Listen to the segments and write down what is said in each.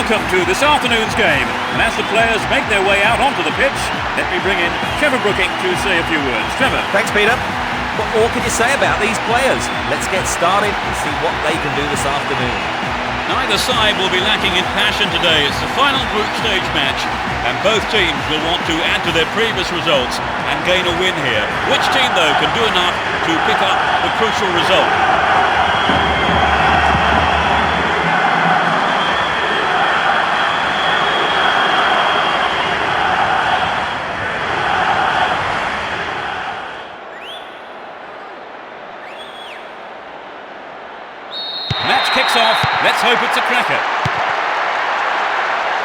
welcome to this afternoon's game. And as the players make their way out onto the pitch, let me bring in Trevor Brooking to say a few words. Trevor. Thanks, Peter. What more can you say about these players? Let's get started and see what they can do this afternoon. Neither side will be lacking in passion today. It's the final group stage match, and both teams will want to add to their previous results and gain a win here. Which team, though, can do enough to pick up the crucial result? Match kicks off. Let's hope it's a cracker.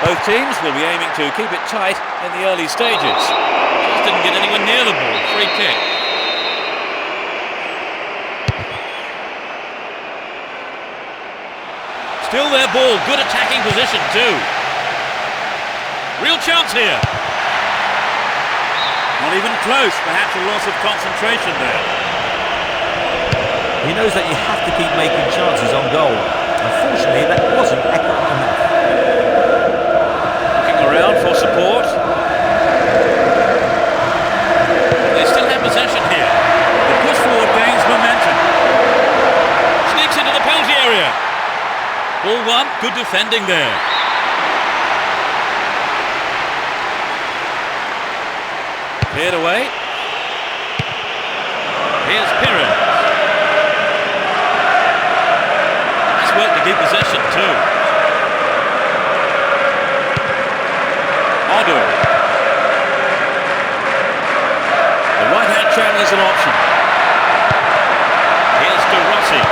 Both teams will be aiming to keep it tight in the early stages. Just didn't get anywhere near the ball. Free kick. Still their ball. Good attacking position too. Real chance here. Not even close. Perhaps a loss of concentration there. He knows that you have to keep making chances on goal. Unfortunately, that wasn't accurate enough. Looking around for support. They still have possession here. The push forward gains momentum. Sneaks into the penalty area. Ball one. Good defending there. Cleared away. Here's Pirés. Work to keep possession too. Odo. The right-hand channel is an option. Here's De Rossi.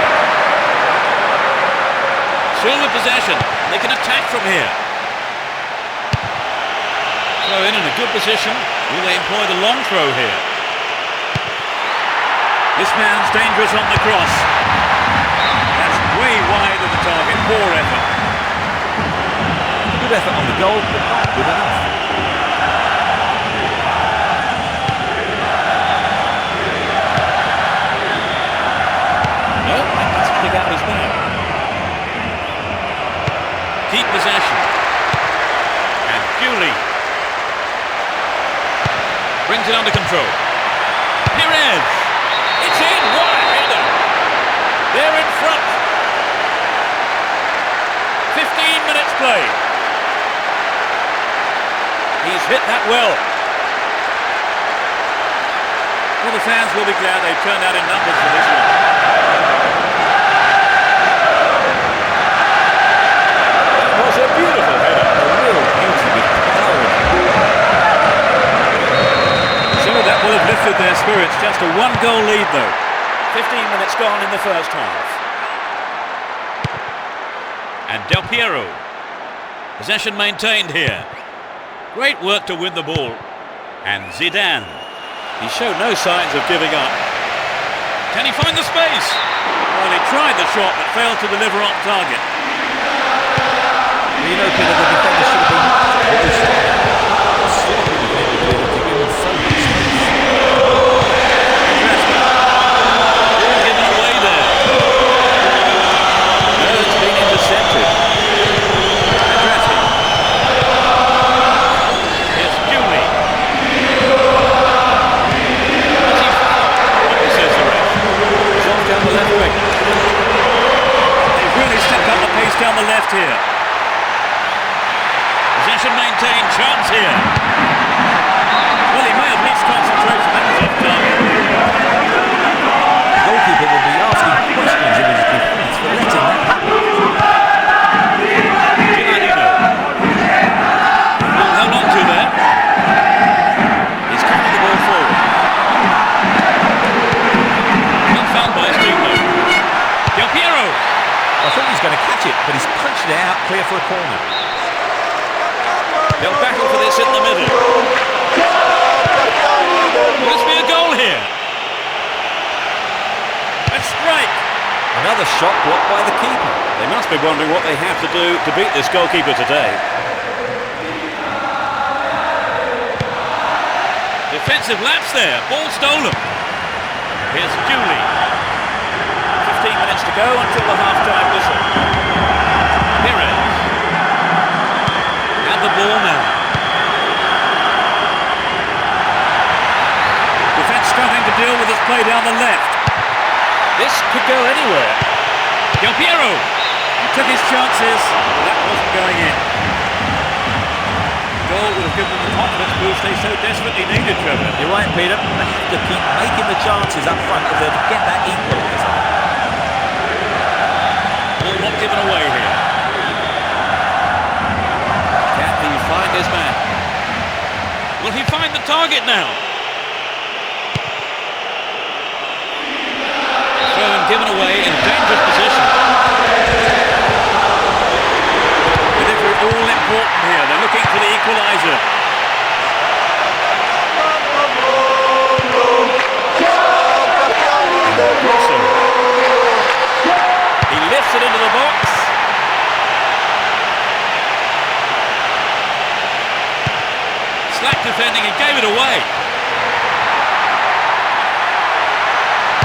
Still with possession. They can attack from here. Throw in a good position. Will they employ the long throw here? This man's dangerous on the cross. Way wide of the target, poor effort. Good effort on the goal, but not good enough. No, that needs to pick out his man. Keep possession. And Julie brings it under control. Pirés! It's in! What a header! They're in front. 15 minutes play. He's hit that well. Well, the fans will be glad they turned out in numbers for this one. That was a beautiful header. A real beauty with power. So that will have lifted their spirits. Just a one-goal lead, though. 15 minutes gone in the first half. And Del Piero. Possession maintained here. Great work to win the ball. And Zidane. He showed no signs of giving up. Can he find the space? Well, he tried the shot but failed to deliver on target. You know, Peter, the defender should have been sloppy defender to give him so much space. Given away there. No, it's been intercepted. Here's Julie. Says the ref. He's off down the left wing. They've really stepped up the pace down the left here. Possession maintained. Chance here. Well, he may have reached concentration. That was off target. The goalkeeper will be asking questions of his defence for letting that happen. Held on to there. He's coming the ball forward. Not found by his teammate. Del Piero. I thought he was going to catch it, but he's punched it out clear for a corner. They'll battle for this in the middle. Will this be a goal here? A strike. Another shot blocked by the keeper. They must be wondering what they have to do to beat this goalkeeper today. Defensive lapse there. Ball stolen. Here's Julie. 15 minutes to go until the half-time whistle. Pirés. down the left. This could go anywhere. Del Piero. He took his chances, but that wasn't going in. Goal would have given them the confidence boost they so desperately needed, Trevor. You're right, Peter. They have to keep making the chances up front if they're to get that equaliser. Ball not given away here. Can he find his man? Will he find the target now? Throw and given away in a dangerous position. Delivery all important here. They're looking for the equaliser. He lifts it into the box. Slack defending and gave it away.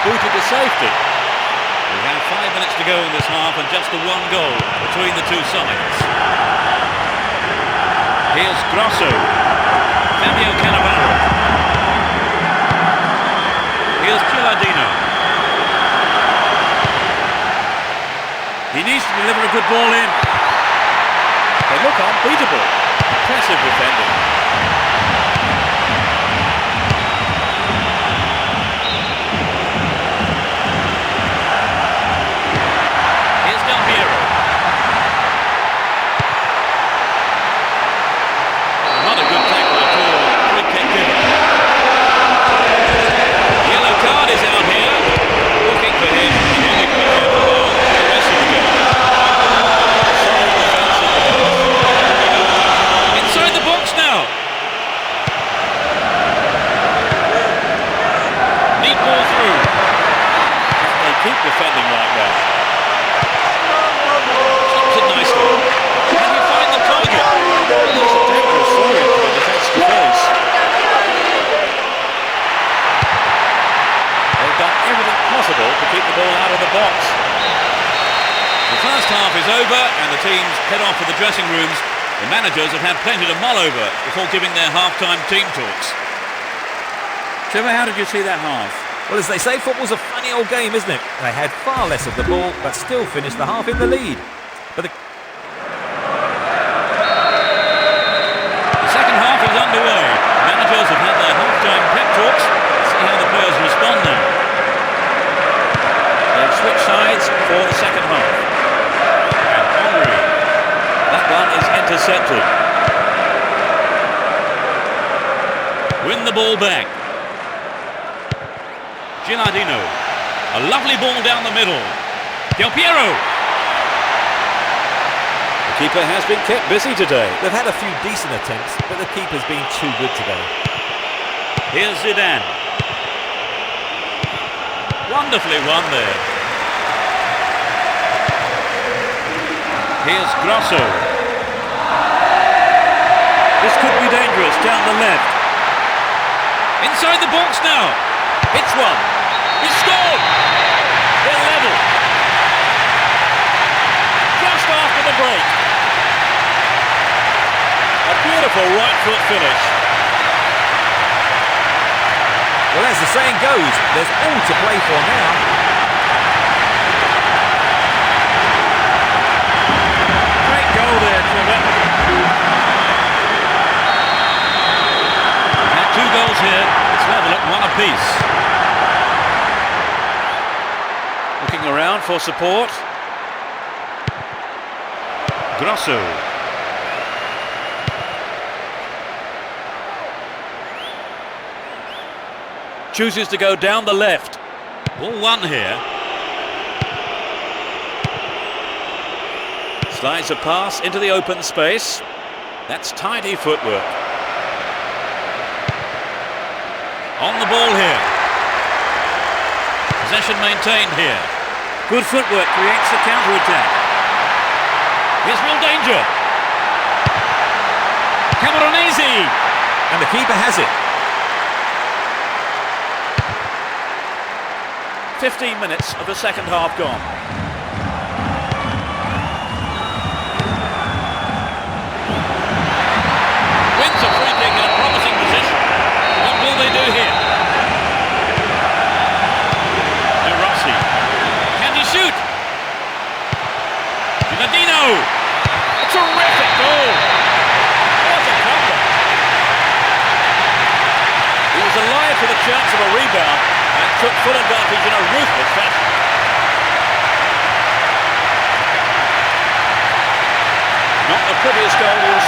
Booted to safety. We have 5 minutes to go in this half and just the one goal between the two sides. Here's Grosso. Fabio Cannavaro. Here's Gilardino. He needs to deliver a good ball in. They look unbeatable. Impressive defending. Here's Del Piero. Not a good tackle at all. Free kick given. Yellow card is out here. Looking for him. Nearly put him the ball for the rest of the game. Solid defence in the box. Inside the box now. Neat ball through. Can they keep defending like that? Stops it nicely. Can he find the target? This is a dangerous story for the defence to face. They've done everything possible to keep the ball out of the box. The first half is over and the teams head off to the dressing rooms. The managers have had plenty to mull over before giving their half-time team talks. Trevor, how did you see that half? Well, as they say, football's a funny old game, isn't it? They had far less of the ball, but still finished the half in the lead. But The second half is underway. Managers have had their half-time pep talks. Let's see how the players respond now. They've switched sides for the second half. And Henry. That one is intercepted. Win the ball back. Gilardino. A lovely ball down the middle. Del Piero. The keeper has been kept busy today. they've had a few decent attempts, but the keeper's been too good today. Here's Zidane. Wonderfully won there. Here's Grosso. This could be dangerous down the left. Inside the box now. Hits one. He scored. They're level. Just after the break. A beautiful right foot finish. Well, as the saying goes, there's all to play for now. Great goal there, Trevor. We've had 2 goals here. It's level at 1 apiece. Looking around for support. Grosso. Chooses to go down the left. Ball won here. Slides a pass into the open space. That's tidy footwork. On the ball here. Possession maintained here. Good footwork creates the counter-attack. Here's real danger. Camoranesi. And the keeper has it. 15 minutes of the second half gone. Wins a free kick in a promising position. What will they do here?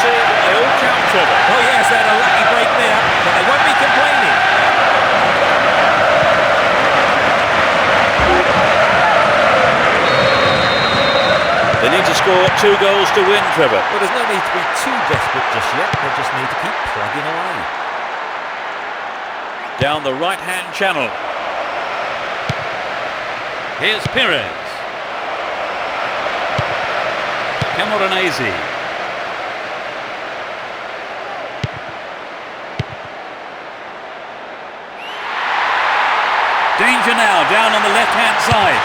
see what they all count, Trevor. Oh yes, they had a lucky break there, but they won't be complaining. They need to score 2 goals to win, Trevor. Well, there's no need to be too desperate just yet. They just need to keep plugging away. Down the right-hand channel. Here's Pirés. Camoranesi. Danger now, down on the left-hand side.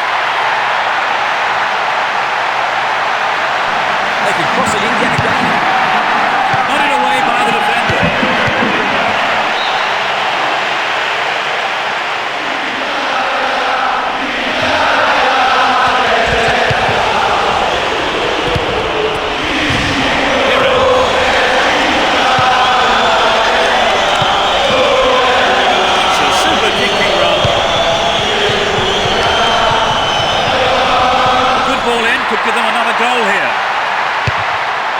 They can cross it in yet again. Nodded away by the defender. It's a super kicking run. Good ball in, could give them another goal here.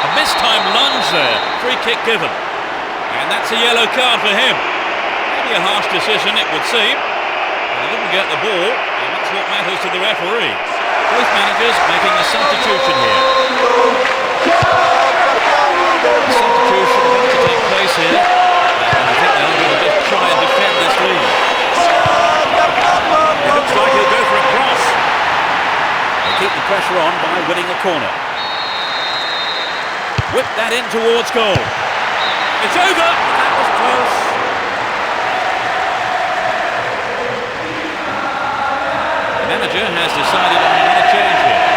A mistimed lunge there. Free kick given. And that's a yellow card for him. Maybe a harsh decision, it would seem. But he didn't get the ball, and that's what matters to the referee. Both managers making a substitution here. The substitution about to take place here. And I think they're going to just try and defend this lead. It looks like he'll go for a cross. They keep the pressure on by winning a corner. Whip that in towards goal. It's over! That was close. The manager has decided on another change here.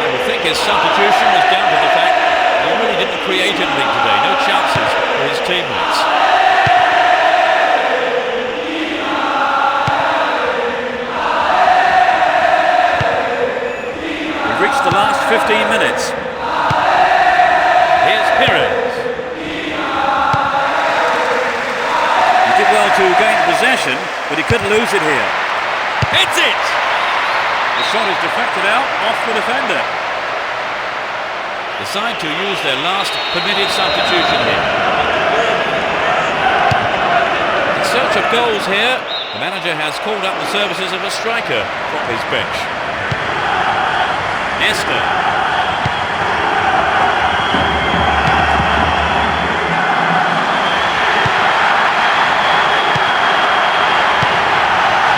I would think his substitution was down to the fact that he really didn't create anything today. No chances for his teammates. We've reached the last 15 minutes. Here's Pirés. He did well to gain possession, but he could lose it here. Hits it! The shot is deflected out off the defender. Decide to use their last permitted substitution here. In search of goals here, the manager has called up the services of a striker from his bench. Nesta.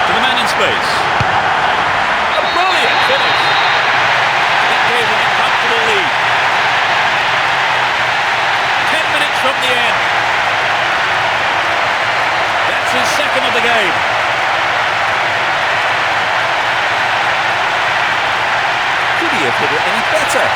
To the man in space. A brilliant finish. That gave them a comfortable lead. 10 minutes from the end. That's his second of the game. Could he have hit it any better?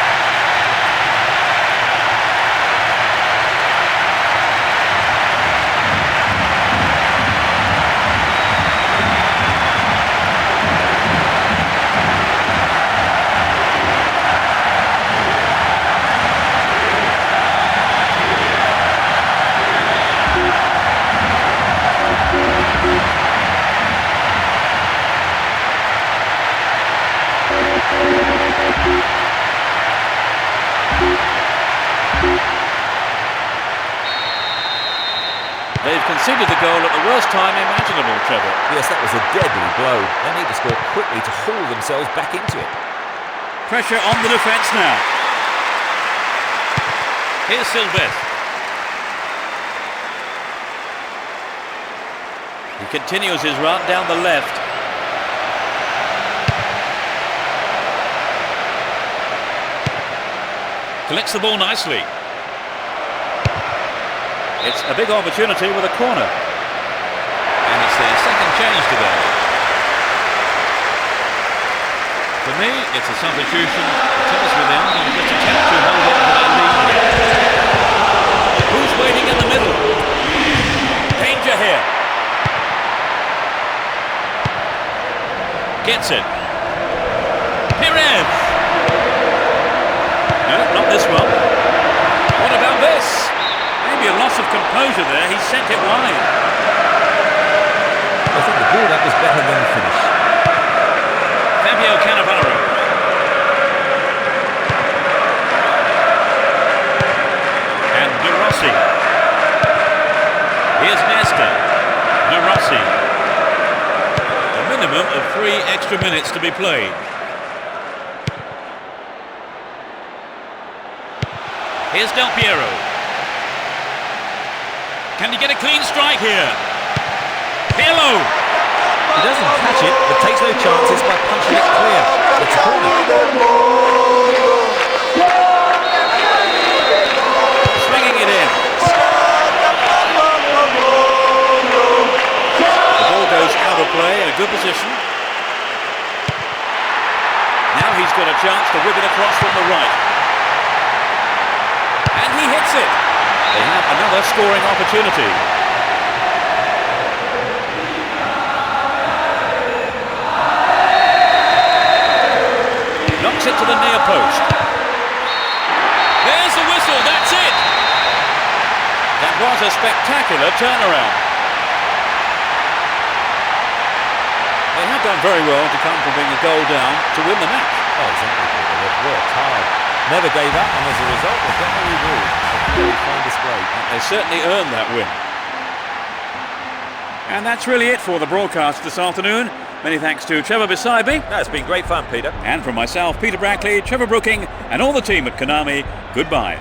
They've conceded the goal at the worst time imaginable, Trevor. Yes, that was a deadly blow. They need to score quickly to haul themselves back into it. Pressure on the defence now. Here's Sylvestre. He continues his run down the left. Collects the ball nicely. It's a big opportunity with a corner. And it's their second change today. For me, it's a substitution that tells me they are going to just attempt to hold on to their lead here. Who's waiting in the middle? Danger here. Gets it. Pirés. No, not this one. What about this? Maybe a loss of composure there. He sent it wide. I think the build-up was better than the finish. Fabio Cannavaro. minimum of 3 extra minutes to be played. Here's Del Piero. Can he get a clean strike here? Pirlo! He doesn't catch it, but takes no chances by punching it clear. It's a corner. Swinging it in. The ball goes out of play in a good position. Now he's got a chance to whip it across from the right. And he hits it. They have another scoring opportunity. Knocks it to the near post. There's the whistle, that's it! That was a spectacular turnaround. They have done very well to come from being a goal down to win the match. Oh, exactly. They've worked hard. Never gave up, and as a result, they've got their reward. A very fine display. They certainly earned that win. And that's really it for the broadcast this afternoon. Many thanks to Trevor beside me. No, it's been great fun, Peter. And from myself, Peter Brackley, Trevor Brooking, and all the team at Konami, goodbye.